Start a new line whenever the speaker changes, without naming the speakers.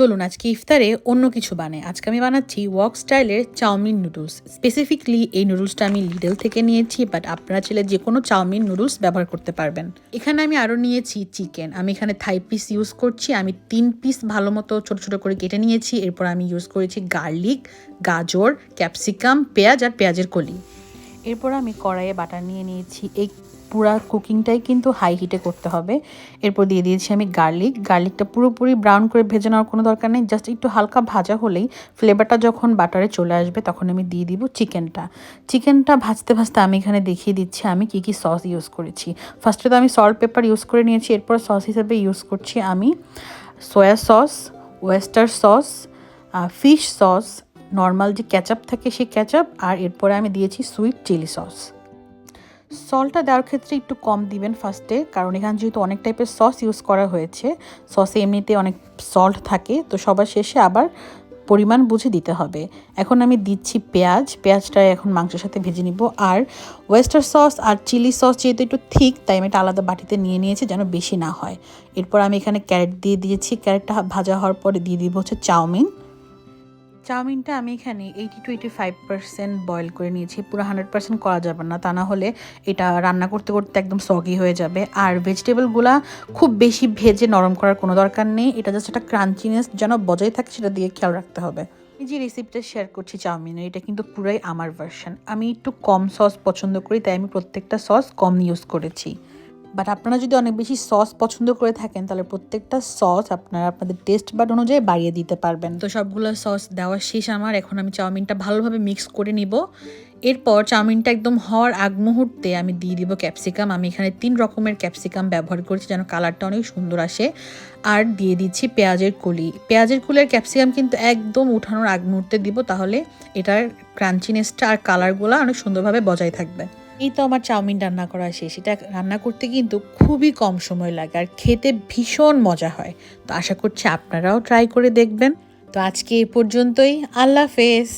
চলুন আজকে ইফতারে অন্য কিছু বানাই। আজকে আমি বানাচ্ছি ওয়াক স্টাইলের চাউমিন নুডলস। স্পেসিফিকলি এই নুডলসটা আমি লিডল থেকে নিয়েছি, বাট আপনারা চাইলে যে কোনো চাউমিন নুডলস ব্যবহার করতে পারবেন। এখানে আমি আরও নিয়েছি চিকেন। আমি এখানে থাই পিস ইউজ করছি। আমি 3 পিস ভালো মতো ছোটো ছোটো করে কেটে নিয়েছি। এরপর আমি ইউজ করেছি গার্লিক, গাজর, ক্যাপসিকাম, পেঁয়াজ আর পেঁয়াজের কলি। এরপর আমি কড়াইয়ে বাটার নিয়ে নিয়েছি। এই পুরা কুকিংটাই কিন্তু হাই হিটে করতে হবে। এরপর দিয়ে দিয়েছি আমি গার্লিকটা পুরোপুরি ব্রাউন করে ভেজে নেওয়ার কোনো দরকার নেই, জাস্ট একটু হালকা ভাজা হলেই ফ্লেভারটা যখন বাটারে চলে আসবে তখন আমি দিয়ে দিব চিকেনটা ভাজতে ভাজতে আমি এখানে দেখিয়ে দিচ্ছি আমি কী সস ইউজ করেছি। ফার্স্টে তো আমি সল্ট পেপার ইউজ করে নিয়েছি। এরপর সস হিসেবে ইউজ করছি আমি soya sauce, oyster sauce, fish sauce, normal যে ক্যাচাপ থাকে সেই ক্যাচাপ, আর এরপরে আমি দিয়েছি সুইট চিলি সস। সল্টটা দেওয়ার ক্ষেত্রে একটু কম দিবেন ফার্স্টে, কারণ এখানে যেহেতু অনেক টাইপের সস ইউজ করা হয়েছে, সসে এমনিতে অনেক সল্ট থাকে, তো সবার শেষে আবার পরিমাণ বুঝে দিতে হবে। এখন আমি দিচ্ছি পেঁয়াজটা এখন মাংসের সাথে ভেজে নিব। আর ওয়েস্টার সস আর চিলি সস যেহেতু একটু থিক, তাই আমি এটা আলাদা বাটিতে নিয়ে নিয়েছি যেন বেশি না হয়। এরপর আমি এখানে ক্যারেট দিয়ে দিয়েছি। ক্যারেটটা ভাজা হওয়ার পরে দিয়ে দিব হচ্ছে চাউমিনটা আমি এখানে 80-85% বয়েল করে নিয়েছি। পুরো 100% করা যাবে না, তা না হলে এটা রান্না করতে করতে একদম সগি হয়ে যাবে। আর ভেজিটেবলগুলা খুব বেশি ভেজে নরম করার কোনো দরকার নেই, এটা জাস্ট একটা ক্রাঞ্চিনেস যেন বজায় থাকে সেটা দিয়ে খেয়াল রাখতে হবে। এই যে রেসিপিটা শেয়ার করছি চাউমিনের, এটা কিন্তু পুরাই আমার ভার্সন। আমি একটু কম সস পছন্দ করি, তাই আমি প্রত্যেকটা সস কম ইউজ করেছি। বাট আপনারা যদি অনেক বেশি সস পছন্দ করে থাকেন তাহলে প্রত্যেকটা সস আপনারা আপনাদের টেস্ট বাড অনুযায়ী বাড়িয়ে দিতে পারবেন। তো সবগুলো সস দেওয়া শেষ আমার। এখন আমি চাউমিনটা ভালোভাবে মিক্স করে নিব। এরপর চাউমিনটা একদম হওয়ার আগ মুহূর্তে আমি দিয়ে দিব ক্যাপসিকাম। আমি এখানে 3 রকমের ক্যাপসিকাম ব্যবহার করছি যেন কালারটা অনেক সুন্দর আসে। আর দিয়ে দিচ্ছি পেঁয়াজের কলি আর ক্যাপসিকাম কিন্তু একদম উঠানোর আগ মুহূর্তে দিব, তাহলে এটার ক্রাঞ্চিনেসটা আর কালারগুলো অনেক সুন্দরভাবে বজায় থাকবে। এই তো আমার চাউমিন রান্না করা শেষ। এটা রান্না করতে কিন্তু খুবই কম সময় লাগে আর খেতে ভীষণ মজা হয়। তো আশা করছি আপনারাও ট্রাই করে দেখবেন। তো আজকে এ পর্যন্তই। আল্লাহ হাফেজ।